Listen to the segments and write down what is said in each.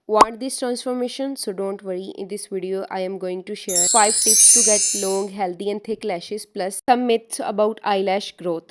Want this transformation? So don't worry. In this video, I am going to share 5 tips to get long, healthy and thick lashes plus some myths about eyelash growth.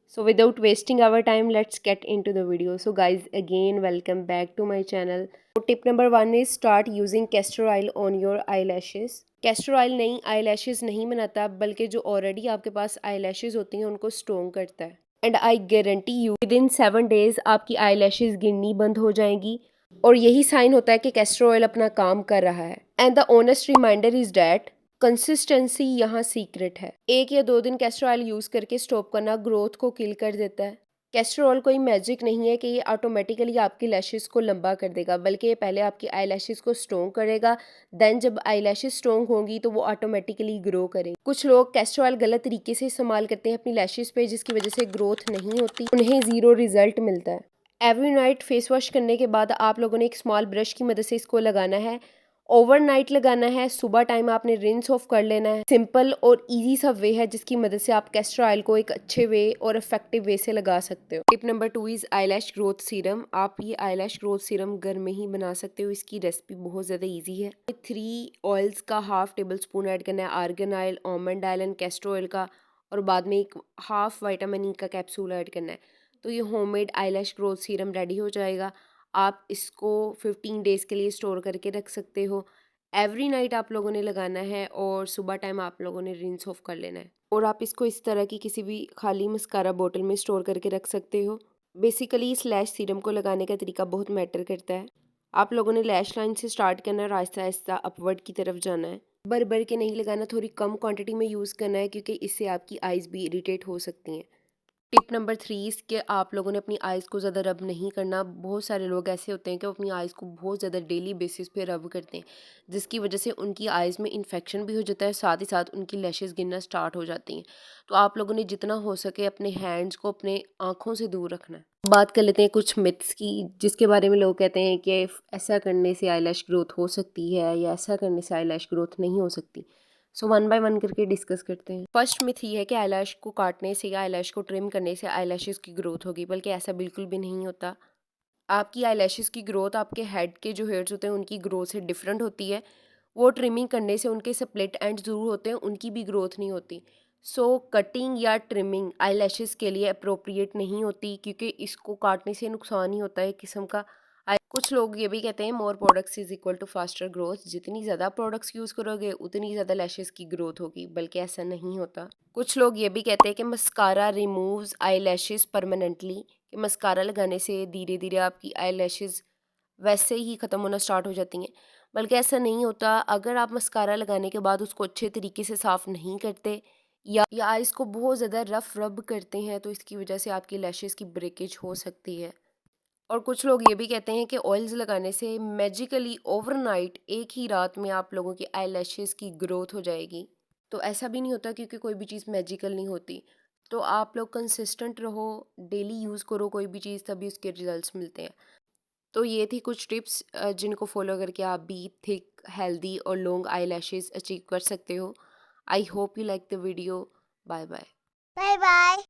So without wasting our time, let's get into the video. So guys, again welcome back to my channel. So tip number 1 is start using castor oil on your eyelashes. Castor oil नई eyelashes नहीं बनाता, बल्कि जो already आपके पास eyelashes होती हैं उनको strong करता है. And I guarantee you with in 7 days आपकी eyelashes गिरनी बंद हो जाएंगी. और यही साइन होता है कि कैस्टर ऑयल अपना काम कर रहा है. And the honest reminder is that consistency यहाँ सीक्रेट है. 1 या 2 दिन कैस्टर ऑयल यूज़ करके स्टॉप करना ग्रोथ को किल कर देता है. कैस्टर ऑयल कोई मैजिक नहीं है कि ये ऑटोमेटिकली आपकी लैशेस को लंबा कर देगा, बल्कि ये पहले आपकी आई लैशेस को स्ट्रॉन्ग करेगा. देन जब आई लैशेस स्ट्रॉन्ग होंगी तो वो ऑटोमेटिकली ग्रो करेंगे. कुछ लोग कैस्टर ऑयल गलत तरीके से इस्तेमाल करते हैं अपनी लैशेस पे, जिसकी वजह से ग्रोथ नहीं होती, उन्हें ज़ीरो रिजल्ट मिलता है. एवरी नाइट फेस वॉश करने के बाद आप लोगों ने एक स्मॉल ब्रश की मदद से इसको लगाना है. ओवरनाइट लगाना है. सुबह टाइम आपने रिंस ऑफ कर लेना है. सिंपल और इजी सा वे है जिसकी मदद से आप कैस्टर ऑयल को एक अच्छे वे और इफेक्टिव वे से लगा सकते हो. Tip number 2 is eyelash growth serum. आप ये आईलैश ग्रोथ सीरम घर में ही बना सकते हो. इसकी रेसिपी बहुत ज़्यादा इजी है. 3 ऑयल्स का हाफ टेबल स्पून ऐड करना है. Argan oil, almond oil and castor oil का. और बाद में एक हाफ विटामिन ई का कैप्सूल ऐड करना है. तो ये homemade eyelash growth serum ready हो जाएगा. आप इसको 15 डेज़ के लिए स्टोर करके रख सकते हो. एवरी नाइट आप लोगों ने लगाना है और सुबह टाइम आप लोगों ने रिंस ऑफ कर लेना है. और आप इसको इस तरह की किसी भी खाली मस्कारा बोतल में स्टोर करके रख सकते हो. बेसिकली इस लैश सीरम को लगाने का तरीका बहुत मैटर करता है. आप लोगों ने लैश लाइन से स्टार्ट करना है और आहिस्ता आहिस्ता अपवर्ड की तरफ जाना है. भर भर के नहीं लगाना, थोड़ी कम क्वांटिटी में यूज़ करना है क्योंकि इससे आपकी आइज़ भी इरिटेट हो सकती हैं. टिप नंबर 3 इसके आप लोगों ने अपनी आइज़ को ज़्यादा रब नहीं करना. बहुत सारे लोग ऐसे होते हैं कि वो अपनी आइज़ को बहुत ज़्यादा डेली बेसिस पे रब करते हैं, जिसकी वजह से उनकी आइज़ में इन्फेक्शन भी हो जाता है, साथ ही साथ उनकी लैशेस गिरना स्टार्ट हो जाती हैं. तो आप लोगों ने जितना हो सके अपने हैंड्स को अपने आँखों से दूर रखना है. बात कर लेते हैं कुछ मिथ्स की, जिसके बारे में लोग कहते हैं कि ऐसा करने से आईलैश ग्रोथ हो सकती है या ऐसा करने से आईलैश ग्रोथ नहीं हो सकती. सो वन बाय वन करके डिस्कस करते हैं. फर्स्ट मिथ ये है कि आईलैश को काटने से या आईलैश को ट्रिम करने से आईलैशेस की ग्रोथ होगी, बल्कि ऐसा बिल्कुल भी नहीं होता. आपकी आईलैशेस की ग्रोथ आपके हेड के जो हेयर्स होते हैं उनकी ग्रोथ से डिफरेंट होती है. वो ट्रिमिंग करने से उनके स्प्लिट एंड ज़रूर होते हैं, उनकी भी ग्रोथ नहीं होती. सो कटिंग या ट्रिमिंग आईलैशेस के लिए अप्रोप्रिएट नहीं होती, क्योंकि इसको काटने से नुकसान ही होता है एक किस्म का. कुछ लोग ये भी कहते हैं more products is equal to faster growth. जितनी ज़्यादा प्रोडक्ट्स यूज़ करोगे उतनी ज़्यादा लैशेस की ग्रोथ होगी, बल्कि ऐसा नहीं होता. कुछ लोग ये भी कहते हैं कि mascara removes eye lashes permanently, कि मस्कारा लगाने से धीरे धीरे आपकी आई लैशेस वैसे ही ख़त्म होना स्टार्ट हो जाती हैं, बल्कि ऐसा नहीं होता. अगर आप मस्कारा लगाने के बाद उसको अच्छे तरीके से साफ़ नहीं करते या आइज़ को बहुत ज़्यादा रफ रब करते हैं, तो इसकी वजह से आपकी लैशेस की ब्रेकेज हो सकती है. और कुछ लोग ये भी कहते हैं कि ऑयल्स लगाने से मैजिकली ओवरनाइट एक ही रात में आप लोगों की आई लैशेज़ की ग्रोथ हो जाएगी. तो ऐसा भी नहीं होता, क्योंकि कोई भी चीज़ मैजिकल नहीं होती. तो आप लोग कंसिस्टेंट रहो, डेली यूज़ करो कोई भी चीज़, तभी उसके रिजल्ट्स मिलते हैं. तो ये थी कुछ टिप्स जिनको फॉलो करके आप भी थिक, हेल्दी और लॉन्ग आई लैशेज़ अचीव कर सकते हो. I hope you like the video. Bye bye. Bye bye.